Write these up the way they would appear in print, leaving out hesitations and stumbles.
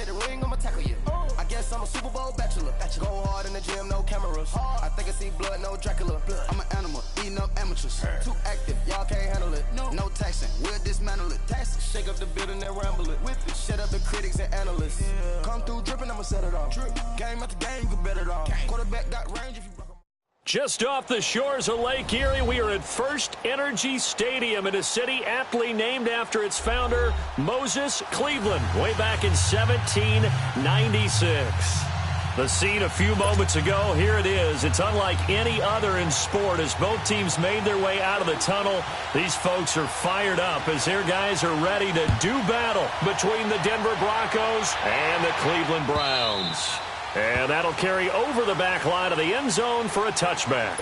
take the ring, I'ma tackle you. I guess I'm a Super Bowl bachelor. Go hard in the gym, no cameras. I think I see blood, no Dracula. I'm an animal, eating up amateurs. Too active, y'all can't handle it. No taxing, we'll dismantle it. Shake up the building and ramble it. Whip it, shut up the critics and analysts. Come through dripping, I'ma set it off. Game after game, you can bet it off. Quarterback got range if you broke. Just off the shores of Lake Erie, we are at First Energy Stadium in a city aptly named after its founder, Moses Cleveland, way back in 1796. The scene a few moments ago, here it is. It's unlike any other in sport as both teams made their way out of the tunnel. These folks are fired up as their guys are ready to do battle between the Denver Broncos and the Cleveland Browns. And that'll carry over the back line of the end zone for a touchback.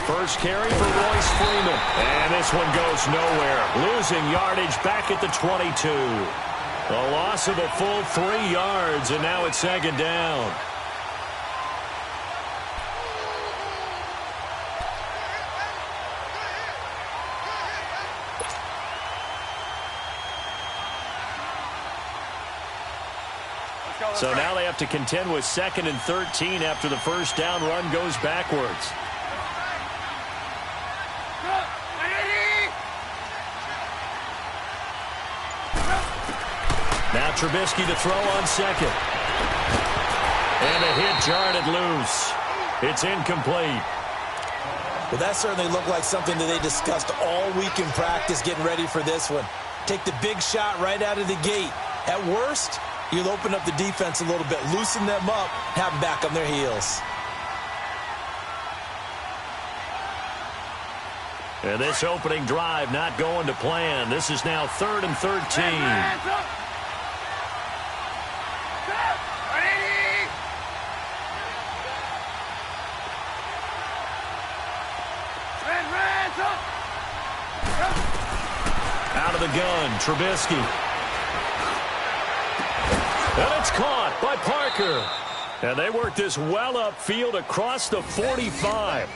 First carry for Royce Freeman. And this one goes nowhere. Losing yardage back at the 22. A loss of a full 3 yards, and now it's second down. So now they have to contend with 2nd and 13 after the first down run goes backwards. Now Trubisky to throw on second. And a hit jarred it loose. It's incomplete. Well, that certainly looked like something that they discussed all week in practice getting ready for this one. Take the big shot right out of the gate. At worst, you'll open up the defense a little bit, loosen them up, have them back on their heels. And this opening drive not going to plan. This is now 3rd and 13. Out of the gun, Trubisky. And it's caught by Parker. And they work this well upfield across the 45.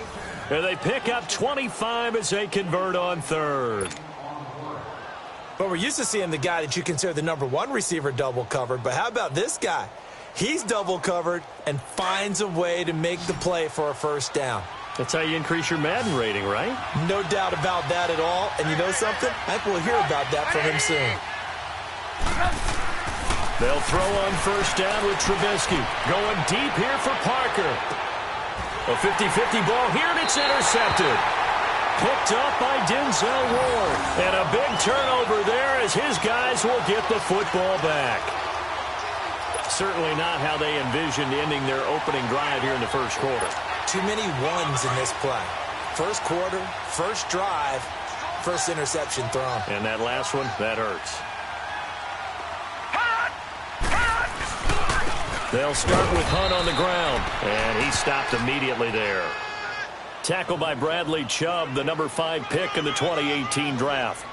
And they pick up 25 as they convert on 3rd. But we're used to seeing the guy that you consider the #1 receiver double covered. But how about this guy? He's double covered and finds a way to make the play for a first down. That's how you increase your Madden rating, right? No doubt about that at all. And you know something? I think we'll hear about that from him soon. They'll throw on first down with Trubisky. Going deep here for Parker. A 50-50 ball here, and it's intercepted. Picked up by Denzel Ward. And a big turnover there as his guys will get the football back. Certainly not how they envisioned ending their opening drive here in the first quarter. Too many ones in this play. First quarter, first drive, first interception thrown. And that last one, that hurts. They'll start with Hunt on the ground, and he stopped immediately there. Tackled by Bradley Chubb, the #5 pick in the 2018 draft.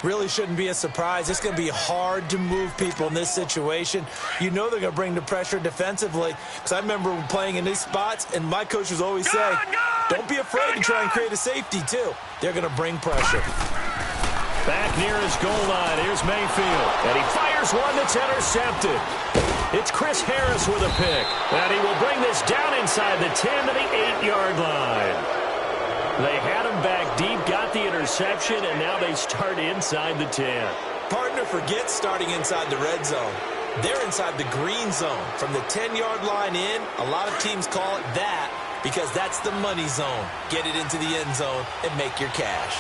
Really shouldn't be a surprise. It's going to be hard to move people in this situation. You know they're going to bring the pressure defensively. Because I remember playing in these spots, and my coaches always say, don't be afraid to try and create a safety, too. They're going to bring pressure. Back near his goal line, here's Mayfield. And he fires one that's intercepted. It's Chris Harris with a pick. And he will bring this down inside the 10 to the 8-yard line. They had him back deep, got the interception, and now they start inside the 10. Partner forgets starting inside the red zone. They're inside the green zone. From the 10-yard line in, a lot of teams call it that because that's the money zone. Get it into the end zone and make your cash.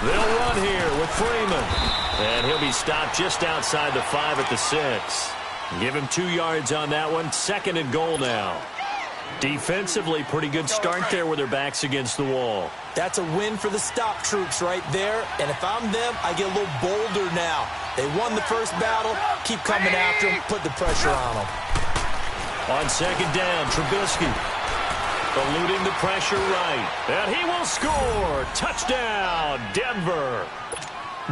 They'll run here with Freeman. And he'll be stopped just outside the 5 at the 6. Give him 2 yards on that one. 2nd and goal now. Defensively, pretty good start there with their backs against the wall. That's a win for the stop troops right there. And if I'm them, I get a little bolder now. They won the first battle. Keep coming after him. Put the pressure on him. On second down, Trubisky eluding the pressure right. And he will score. Touchdown, Denver.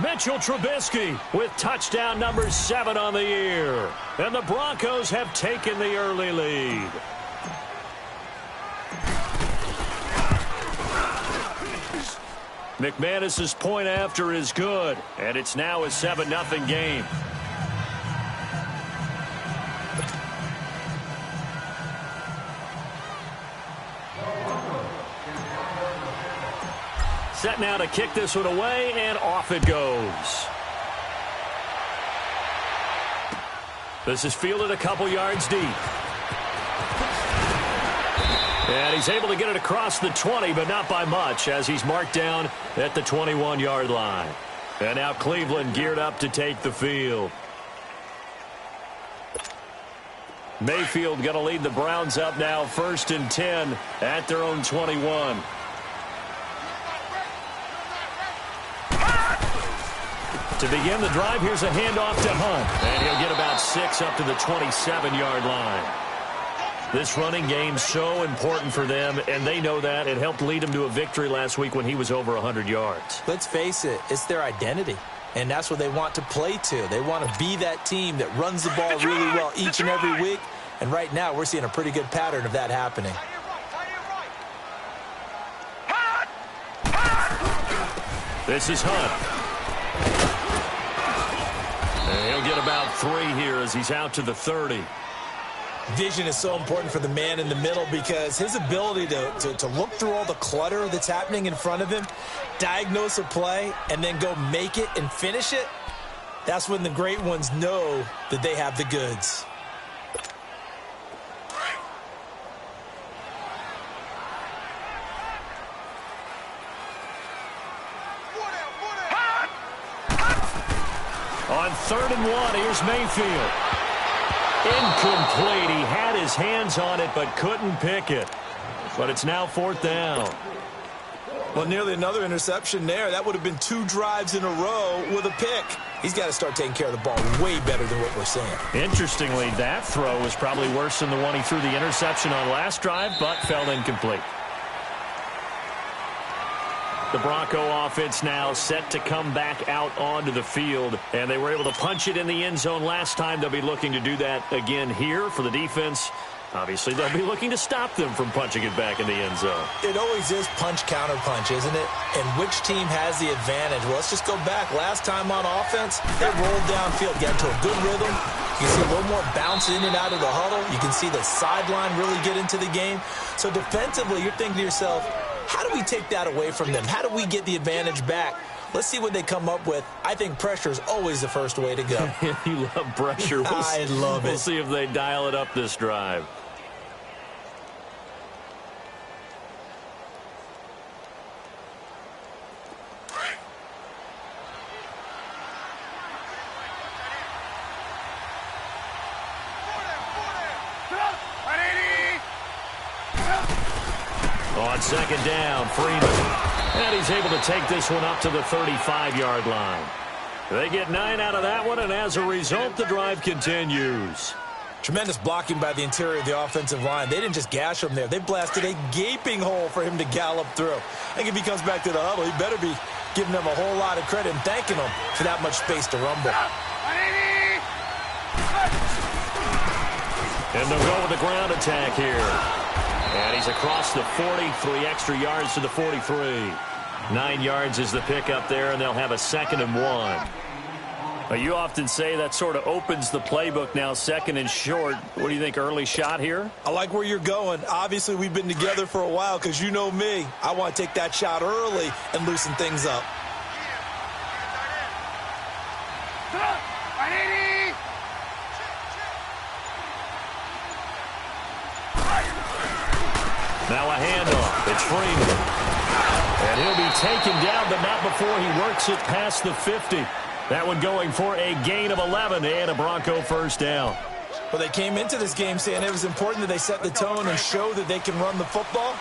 Mitchell Trubisky with touchdown number 7 on the year. And the Broncos have taken the early lead. McManus's point after is good, and it's now a 7-0 game. Set now to kick this one away, and off it goes. This is fielded a couple yards deep. And he's able to get it across the 20, but not by much, as he's marked down at the 21-yard line. And now Cleveland geared up to take the field. Mayfield going to lead the Browns up now, 1st and 10 at their own 21. To begin the drive, here's a handoff to Hunt. And he'll get about 6 up to the 27-yard line. This running game's so important for them, and they know that. It helped lead them to a victory last week when he was over 100 yards. Let's face it, it's their identity, and that's what they want to play to. They want to be that team that runs the ball really well each and every week, and right now we're seeing a pretty good pattern of that happening. This is Hunt. And he'll get about 3 here as he's out to the 30. Vision is so important for the man in the middle because his ability to look through all the clutter that's happening in front of him, diagnose a play, and then go make it and finish it, that's when the great ones know that they have the goods. On 3rd and 1, here's Mayfield. Incomplete. He had his hands on it but couldn't pick it. But it's now 4th down. Well, nearly another interception there. That would have been 2 drives in a row with a pick. He's got to start taking care of the ball way better than what we're seeing. Interestingly, that throw was probably worse than the one he threw the interception on last drive, but fell incomplete. The Bronco offense now set to come back out onto the field, and they were able to punch it in the end zone last time. They'll be looking to do that again here for the defense. Obviously, they'll be looking to stop them from punching it back in the end zone. It always is punch-counter-punch, isn't it? And which team has the advantage? Well, let's just go back. Last time on offense, they rolled downfield, got into a good rhythm. You can see a little more bounce in and out of the huddle. You can see the sideline really get into the game. So defensively, you're thinking to yourself, how do we take that away from them? How do we get the advantage back? Let's see what they come up with. I think pressure is always the first way to go. You love pressure. I love it. We'll see if they dial it up this drive. On 2nd down, Freeman. And he's able to take this one up to the 35-yard line. They get 9 out of that one, and as a result, the drive continues. Tremendous blocking by the interior of the offensive line. They didn't just gash him there. They blasted a gaping hole for him to gallop through. I think if he comes back to the huddle, he better be giving them a whole lot of credit and thanking them for that much space to rumble. And they'll go with the ground attack here. And he's across the 40, 3 extra yards to the 43. 9 yards is the pickup there, and they'll have a 2nd and 1. You often say that sort of opens the playbook now, 2nd and short. What do you think, early shot here? I like where you're going. Obviously, we've been together for a while because you know me. I want to take that shot early and loosen things up. Now a handoff. It's Freeman. And he'll be taken down, but not before he works it past the 50. That one going for a gain of 11 and a Bronco first down. Well, they came into this game saying it was important that they set the tone and show that they can run the football.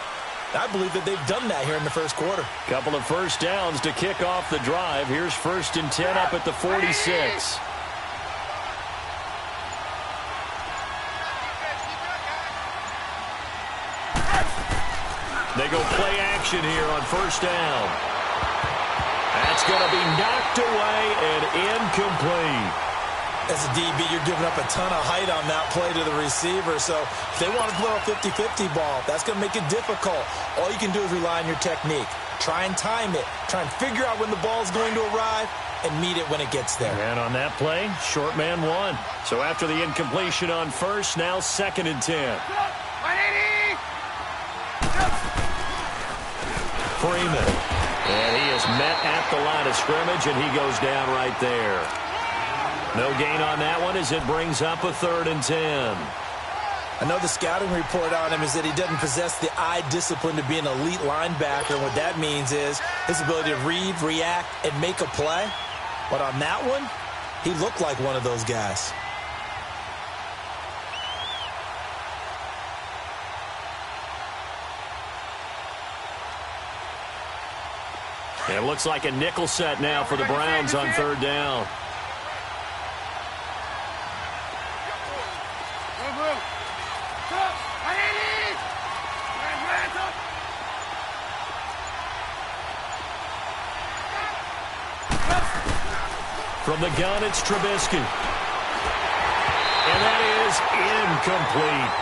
I believe that they've done that here in the first quarter. Couple of first downs to kick off the drive. Here's 1st and 10 up at the 46. They go play action here on 1st down. That's going to be knocked away and incomplete. As a DB, you're giving up a ton of height on that play to the receiver. So if they want to throw a 50-50 ball, that's going to make it difficult. All you can do is rely on your technique. Try and time it. Try and figure out when the ball is going to arrive and meet it when it gets there. And on that play, short man won. So after the incompletion on 1st, now 2nd and 10. Freeman. And he is met at the line of scrimmage, and he goes down right there. No gain on that one as it brings up a 3rd and 10. I know the scouting report on him is that he doesn't possess the eye discipline to be an elite linebacker. And what that means is his ability to read, react, and make a play. But on that one, he looked like one of those guys. It looks like a nickel set now for the Browns on 3rd down. From the gun, it's Trubisky. And that is incomplete.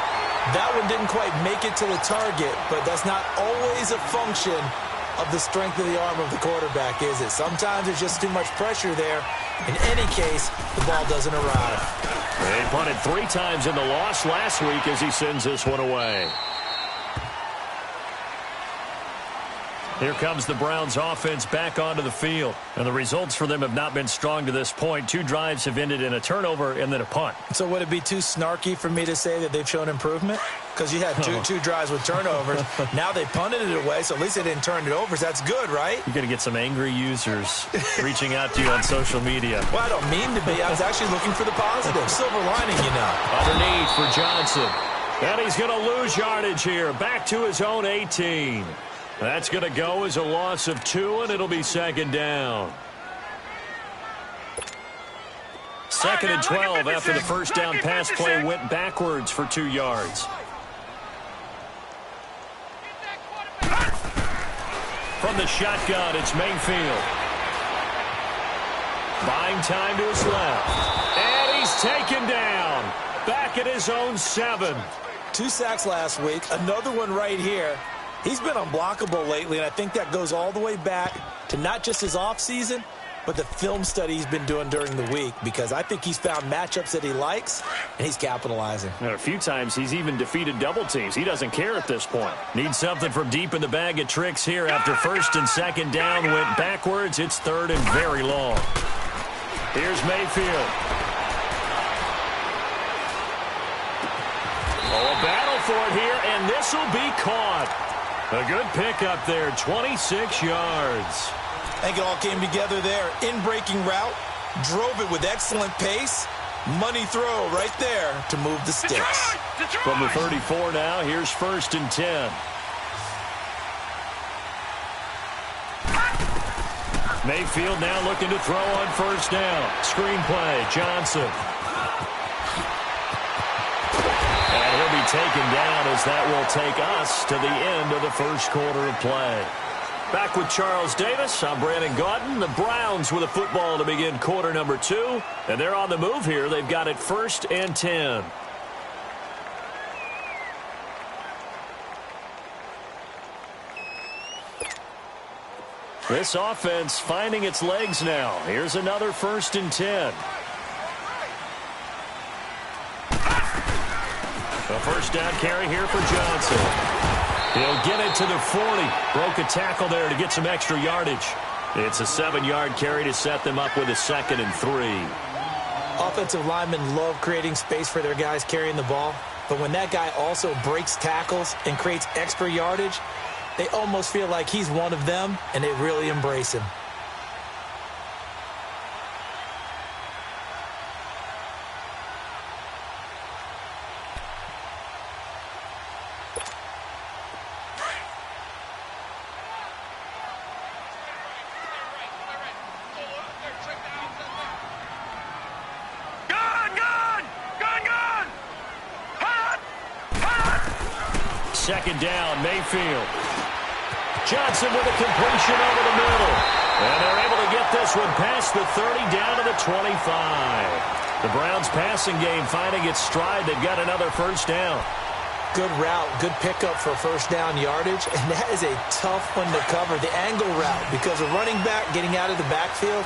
That one didn't quite make it to the target, but that's not always a function of the strength of the arm of the quarterback, is it? Sometimes there's just too much pressure there. In any case, the ball doesn't arrive. They punted 3 times in the loss last week as he sends this one away. Here comes the Browns offense back onto the field. And the results for them have not been strong to this point. 2 drives have ended in a turnover and then a punt. So would it be too snarky for me to say that they've shown improvement? Because you had two drives with turnovers. Now they punted it away, so at least they didn't turn it over. So that's good, right? You're going to get some angry users reaching out to you on social media. Well, I don't mean to be. I was actually looking for the positive. Silver lining, you know. Underneath for Johnson. And he's going to lose yardage here. Back to his own 18. That's going to go as a loss of 2, and it'll be 2nd down. 2nd and 12 after the first down pass play went backwards for 2 yards. From the shotgun, it's Mayfield. Buying time to his left. And he's taken down. Back at his own 7. 2 sacks last week. Another one right here. He's been unblockable lately, and I think that goes all the way back to not just his offseason, but the film study he's been doing during the week, because I think he's found matchups that he likes, and he's capitalizing. And a few times he's even defeated double teams. He doesn't care at this point. Needs something from deep in the bag of tricks here after 1st and 2nd down went backwards. It's 3rd and very long. Here's Mayfield. Oh, a battle for it here, and this will be caught. A good pickup there, 26 yards. I think it all came together there. In-breaking route, drove it with excellent pace. Money throw right there to move the sticks. From the 34 now, here's 1st and 10. Mayfield now looking to throw on 1st down. Screen play, Johnson. And he'll be taken down as that will take us to the end of the first quarter of play. Back with Charles Davis, I'm Brandon Gaudin. The Browns with a football to begin quarter number 2. And they're on the move here. They've got it 1st and 10. This offense finding its legs now. Here's another 1st and 10. A first down carry here for Johnson. He'll get it to the 40. Broke a tackle there to get some extra yardage. It's a 7-yard carry to set them up with a 2nd and 3. Offensive linemen love creating space for their guys carrying the ball. But when that guy also breaks tackles and creates extra yardage, they almost feel like he's one of them, and they really embrace him. second down, Mayfield. Johnson with a completion over the middle. And they're able to get this one past the 30 down to the 25. The Browns passing game finding its stride. They've got another first down. Good route, good pickup for first down yardage, and that is a tough one to cover, the angle route, because a running back getting out of the backfield,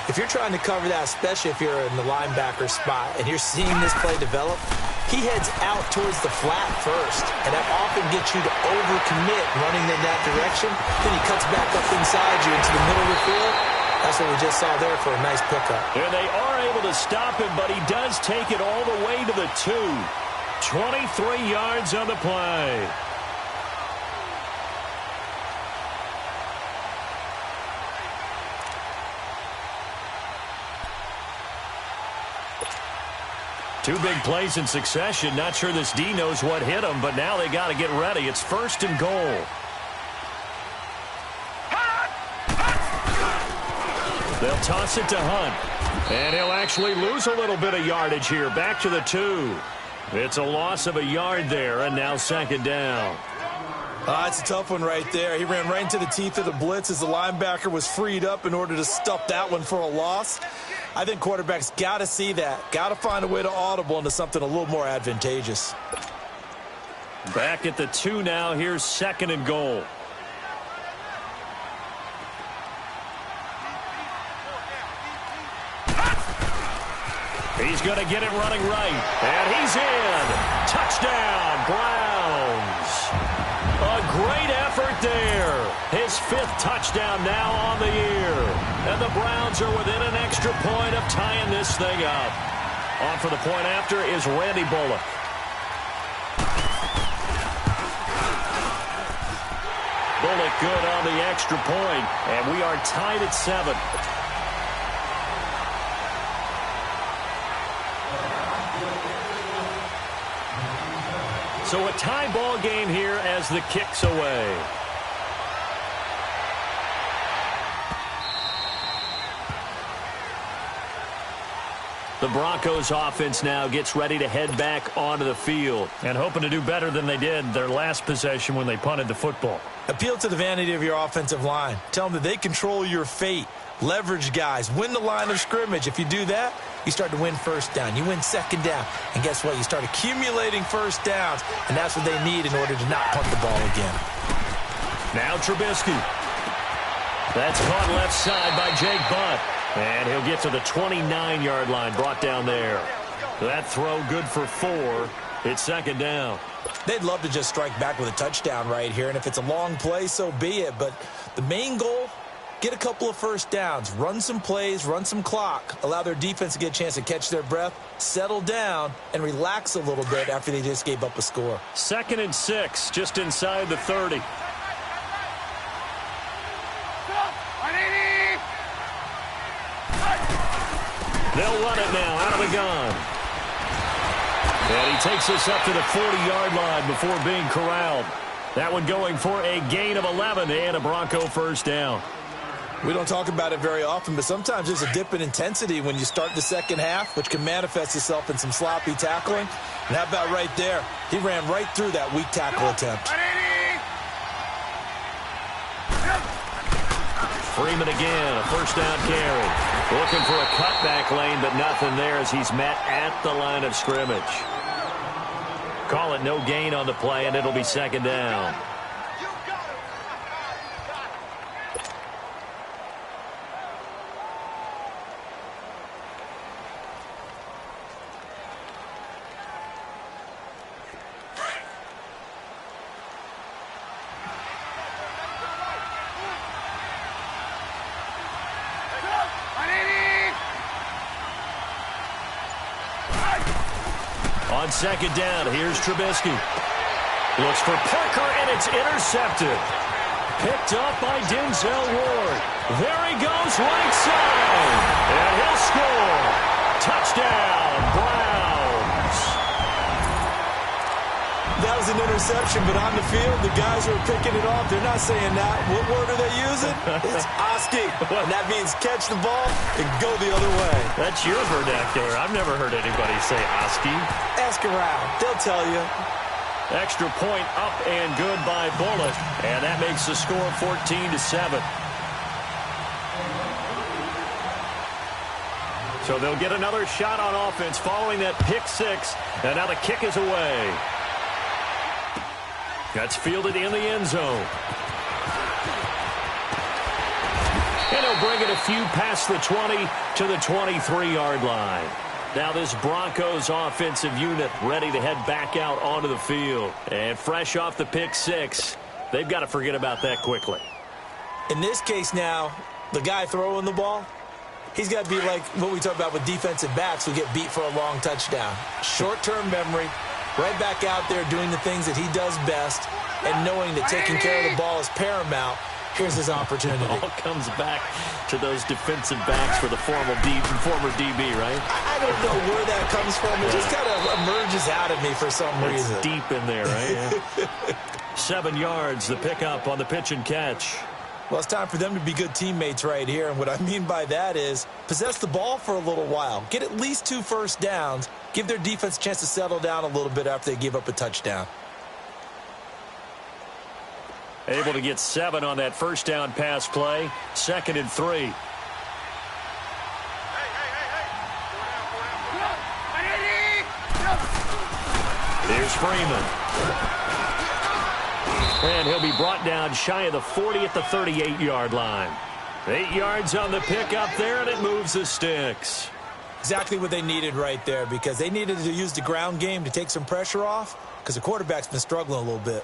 if you're trying to cover that, especially if you're in the linebacker spot and you're seeing this play develop, he heads out towards the flat first, and that often gets you to overcommit running in that direction. Then he cuts back up inside you into the middle of the field. That's what we just saw there for a nice pickup. And they are able to stop him, but he does take it all the way to the 2. 23 yards on the play. Two big plays in succession. Not sure this D knows what hit him, but now they got to get ready. It's first and goal. They'll toss it to Hunt. And he'll actually lose a little bit of yardage here. Back to the 2. It's a loss of a yard there, and now second down. It's a tough one right there. He ran right into the teeth of the blitz as the linebacker was freed up in order to stuff that one for a loss. I think quarterbacks got to see that. Got to find a way to audible into something a little more advantageous. Back at the 2 now. Here's second and goal. He's going to get it running right. And he's in. Touchdown, Browns. A great effort there. His 5th touchdown now on the year. And the Browns are within an extra point of tying this thing up. On for the point after is Randy Bullock. Bullock good on the extra point. And we are tied at 7. So a tie ball game here as the kick's away. The Broncos offense now gets ready to head back onto the field and hoping to do better than they did their last possession when they punted the football. Appeal to the vanity of your offensive line. Tell them that they control your fate. Leverage guys. Win the line of scrimmage. If you do that, you start to win first down. You win second down. And guess what? You start accumulating first downs. And that's what they need in order to not punt the ball again. Now Trubisky. That's caught left side by Jake Butt. And he'll get to the 29-yard line, brought down there. That throw good for 4. It's second down. They'd love to just strike back with a touchdown right here. And if it's a long play, so be it. But the main goal, get a couple of first downs, run some plays, run some clock, allow their defense to get a chance to catch their breath, settle down, and relax a little bit after they just gave up a score. 2nd and 6, just inside the 30. They'll run it now out of the gun. And he takes us up to the 40-yard line before being corralled. That one going for a gain of 11 and a Bronco first down. We don't talk about it very often, but sometimes there's a dip in intensity when you start the second half, which can manifest itself in some sloppy tackling. And how about right there? He ran right through that weak tackle attempt. Freeman again, a first down carry. Looking for a cutback lane, but nothing there as he's met at the line of scrimmage. Call it no gain on the play, and it'll be second down. On second down, here's Trubisky. Looks for Parker, and it's intercepted. Picked up by Denzel Ward. There he goes, right side. And he'll score. Touchdown, Browns. That was an interception, but on the field, the guys who are picking it off, they're not saying that. What word are they using? It's Oski. And that means catch the ball and go the other way. That's your vernacular. I've never heard anybody say Oski. Ask around. They'll tell you. Extra point up and good by Bullock. And that makes the score 14-7. So they'll get another shot on offense following that pick six. And now the kick is away. That's fielded in the end zone. And he'll bring it a few past the 20 to the 23-yard line. Now this Broncos offensive unit ready to head back out onto the field. And fresh off the pick six, they've got to forget about that quickly. In this case now, the guy throwing the ball, he's got to be like what we talk about with defensive backs who get beat for a long touchdown. Short-term memory, right back out there doing the things that he does best, and knowing that taking care of the ball is paramount. Here's his opportunity. It all comes back to those defensive backs for the former DB, right? I don't know where that comes from. It just kind of emerges out of me for some reason. It's deep in there, right? Yeah. 7 yards, the pickup on the pitch and catch. Well, it's time for them to be good teammates right here. And what I mean by that is possess the ball for a little while. Get at least 2 first downs. Give their defense a chance to settle down a little bit after they give up a touchdown. Able to get 7 on that first down pass play. 2nd and 3. Here's Freeman. And he'll be brought down shy of the 40 at the 38-yard line. 8 yards on the pickup there, and it moves the sticks. Exactly what they needed right there, because they needed to use the ground game to take some pressure off, because the quarterback's been struggling a little bit.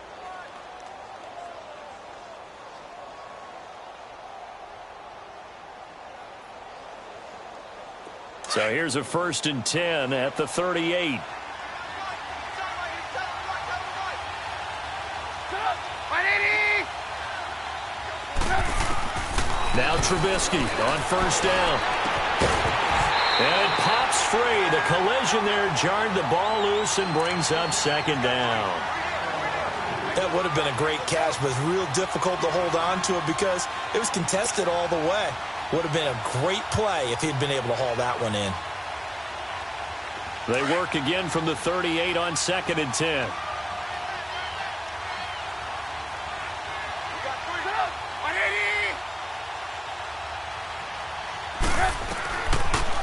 So here's a 1st and 10 at the 38. Now Trubisky on 1st down. And it pops free. The collision there jarred the ball loose and brings up 2nd down. That would have been a great catch, but it's real difficult to hold on to it because it was contested all the way. Would have been a great play if he'd been able to haul that one in. They work again from the 38 on 2nd and 10.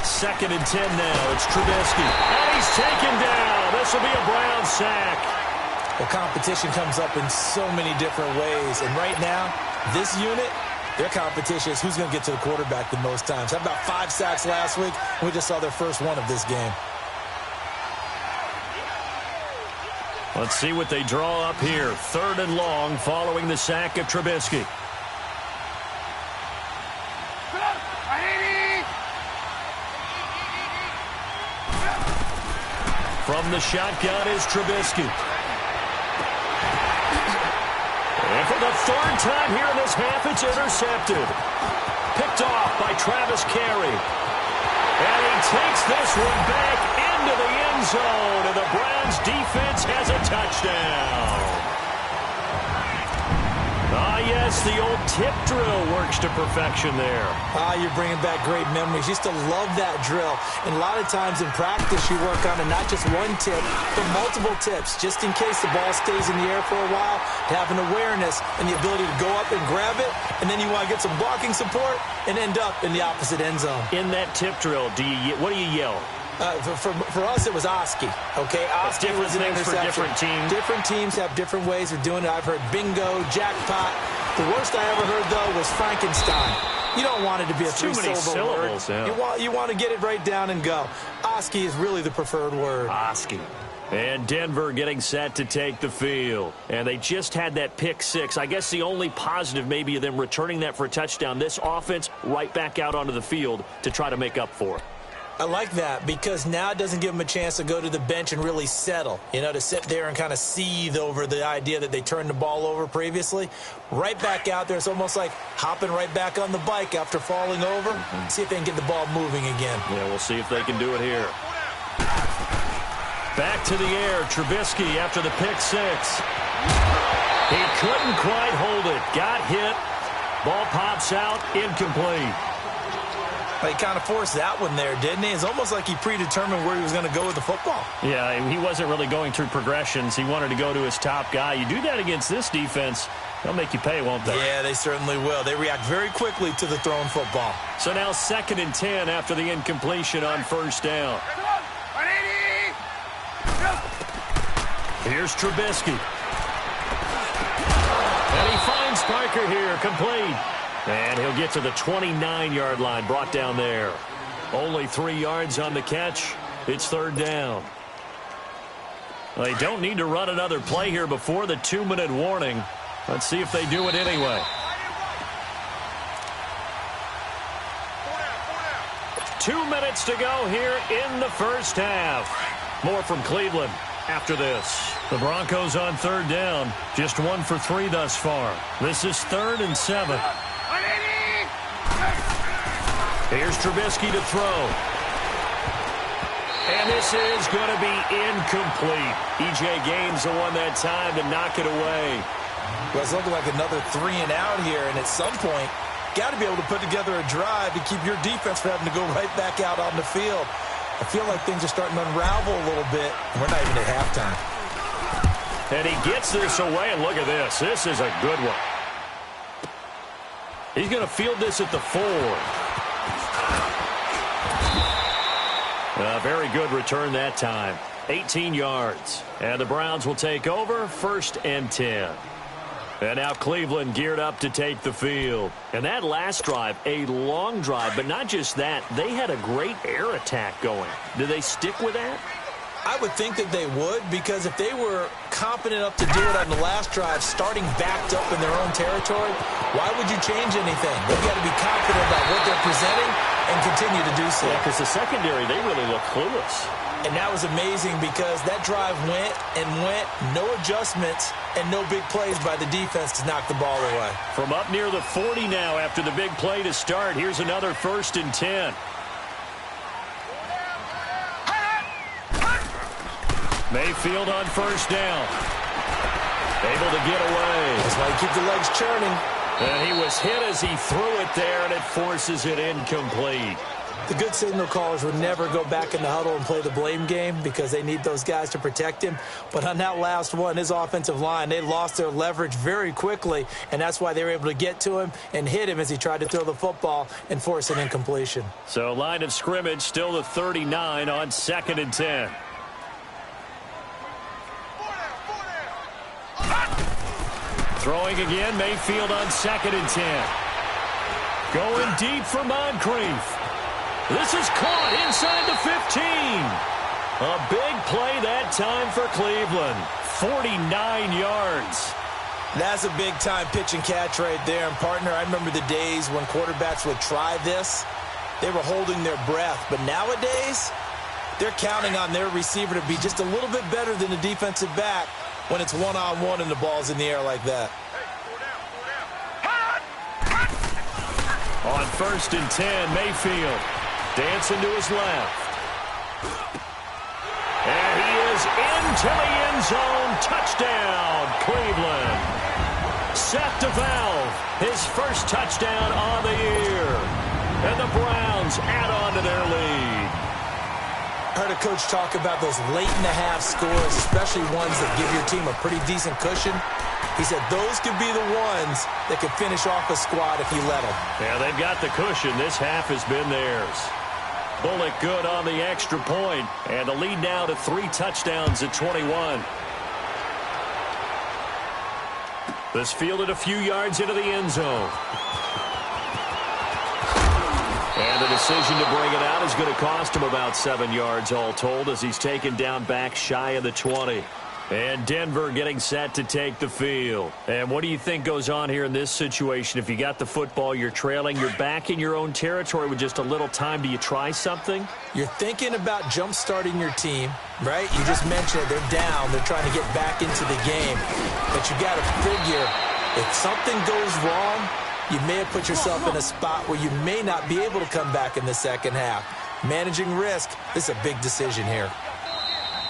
Second and 10 now. It's Trubisky. And he's taken down. This will be a Brown sack. Well, competition comes up in so many different ways. And right now, this unit, their competition is who's going to get to the quarterback the most times. How about 5 sacks last week? We just saw their first one of this game. Let's see what they draw up here. 3rd and long following the sack of Trubisky. From the shotgun is Trubisky. And for the 3rd time here in this half, it's intercepted. Picked off by Travis Carey. And he takes this one back into the end zone, and the Browns defense has a touchdown. Ah, yes, the old tip drill works to perfection there. Ah, you're bringing back great memories. Used to love that drill. And a lot of times in practice, you work on it, not just one tip, but multiple tips, just in case the ball stays in the air for a while, to have an awareness and the ability to go up and grab it, and then you want to get some blocking support and end up in the opposite end zone. In that tip drill, what do you yell? For us, it was Oski. Okay, Oski was an interception. For different teams. Different teams have different ways of doing it. I've heard bingo, jackpot. The worst I ever heard, though, was Frankenstein. You don't want it to be a 3-syllable word. Yeah. You want to get it right down and go. Oski is really the preferred word. Oski. And Denver getting set to take the field. And they just had that pick six. I guess the only positive maybe of them returning that for a touchdown. This offense right back out onto the field to try to make up for it. I like that because now it doesn't give them a chance to go to the bench and really settle, to sit there and kind of seethe over the idea that they turned the ball over previously. Right back out there, it's almost like hopping right back on the bike after falling over. See if they can get the ball moving again. Yeah, we'll see if they can do it here. Back to the air, Trubisky after the pick six. He couldn't quite hold it. Got hit. Ball pops out, incomplete. He kind of forced that one there, didn't he? It's almost like he predetermined where he was going to go with the football. Yeah, he wasn't really going through progressions. He wanted to go to his top guy. You do that against this defense, they'll make you pay, won't they? Yeah, they certainly will. They react very quickly to the thrown football. So now 2nd and 10 after the incompletion on 1st down. Here's Trubisky. And he finds Parker here, complete. And he'll get to the 29-yard line, brought down there. Only 3 yards on the catch. It's 3rd down. Well, they don't need to run another play here before the 2-minute warning. Let's see if they do it anyway. 2 minutes to go here in the first half. More from Cleveland after this. The Broncos on 3rd down. Just 1 for 3 thus far. This is 3rd and 7. Here's Trubisky to throw. And this is going to be incomplete. E.J. Gaines the one that time to knock it away. Well, it's looking like another 3 and out here, and at some point, got to be able to put together a drive to keep your defense from having to go right back out on the field. I feel like things are starting to unravel a little bit, and we're not even at halftime. And he gets this away, and look at this. This is a good one. He's going to field this at the 4. A very good return that time. 18 yards. And the Browns will take over 1st and 10. And now Cleveland geared up to take the field. And that last drive, a long drive, but not just that. They had a great air attack going. Do they stick with that? I would think that they would, because if they were confident enough to do it on the last drive, starting backed up in their own territory, why would you change anything? They've got to be confident about what they're presenting and continue to do so. Yeah, because the secondary, they really look clueless. And that was amazing because that drive went and went, no adjustments and no big plays by the defense to knock the ball away. From up near the 40 now after the big play to start, here's another 1st and 10. Mayfield on 1st down. Able to get away. That's why you keep the legs churning. And he was hit as he threw it there, and it forces it incomplete. The good signal callers would never go back in the huddle and play the blame game because they need those guys to protect him. But on that last one, his offensive line, they lost their leverage very quickly, and that's why they were able to get to him and hit him as he tried to throw the football and force an incompletion. So line of scrimmage still the 39 on 2nd and 10. Throwing again, Mayfield on 2nd and 10. Going deep for Moncrief. This is caught inside the 15. A big play that time for Cleveland. 49 yards. That's a big-time pitch and catch right there. And, partner, I remember the days when quarterbacks would try this. They were holding their breath. But nowadays, they're counting on their receiver to be just a little bit better than the defensive back when it's one-on-one and the ball's in the air like that. On 1st and 10, Mayfield dancing to his left. And he is into the end zone. Touchdown, Cleveland. Seth DeValve, his first touchdown on the year. And the Browns add on to their lead. I heard a coach talk about those late-in-the-half scores, especially ones that give your team a pretty decent cushion. He said those could be the ones that could finish off a squad if you let them. Yeah, they've got the cushion. This half has been theirs. Bullock good on the extra point, and the lead now to 3 touchdowns at 21. This fielded a few yards into the end zone. And the decision to bring it out is going to cost him about 7 yards all told as he's taken down back shy of the 20. And Denver getting set to take the field. And what do you think goes on here in this situation? If you got the football, you're trailing, you're back in your own territory with just a little time. Do you try something? You're thinking about jump-starting your team, right? You just mentioned it. They're down. They're trying to get back into the game. But you got to figure if something goes wrong, you may have put yourself in a spot where you may not be able to come back in the second half. Managing risk, this is a big decision here.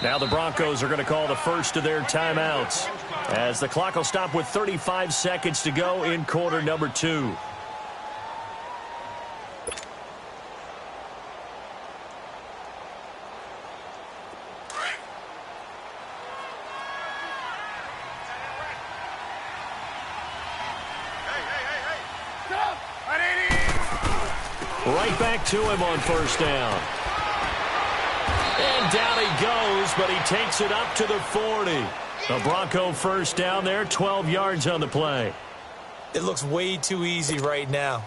Now the Broncos are going to call the first of their timeouts as the clock will stop with 35 seconds to go in quarter number 2. Right back to him on first down. And down he goes, but he takes it up to the 40. The Bronco first down there, 12 yards on the play. It looks way too easy right now.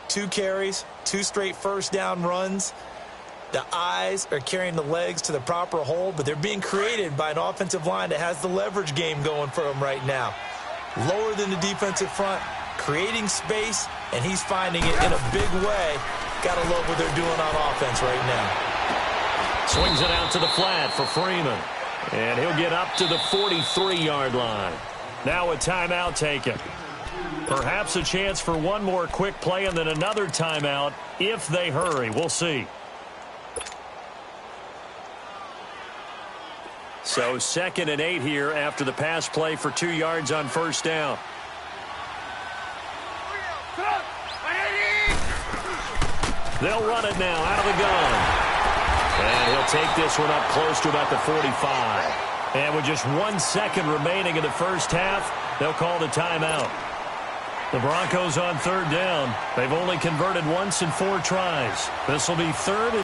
2 carries, 2 straight first down runs. The eyes are carrying the legs to the proper hole, but they're being created by an offensive line that has the leverage game going for them right now. Lower than the defensive front, creating space, and he's finding it in a big way. Gotta love what they're doing on offense right now. Swings it out to the flat for Freeman. And he'll get up to the 43-yard line. Now a timeout taken. Perhaps a chance for one more quick play and then another timeout if they hurry. We'll see. So 2nd and 8 here after the pass play for 2 yards on first down. They'll run it now out of the gun. And he'll take this one up close to about the 45. And with just 1 second remaining in the first half, they'll call the timeout. The Broncos on 3rd down. They've only converted once in 4 tries. This will be 3rd and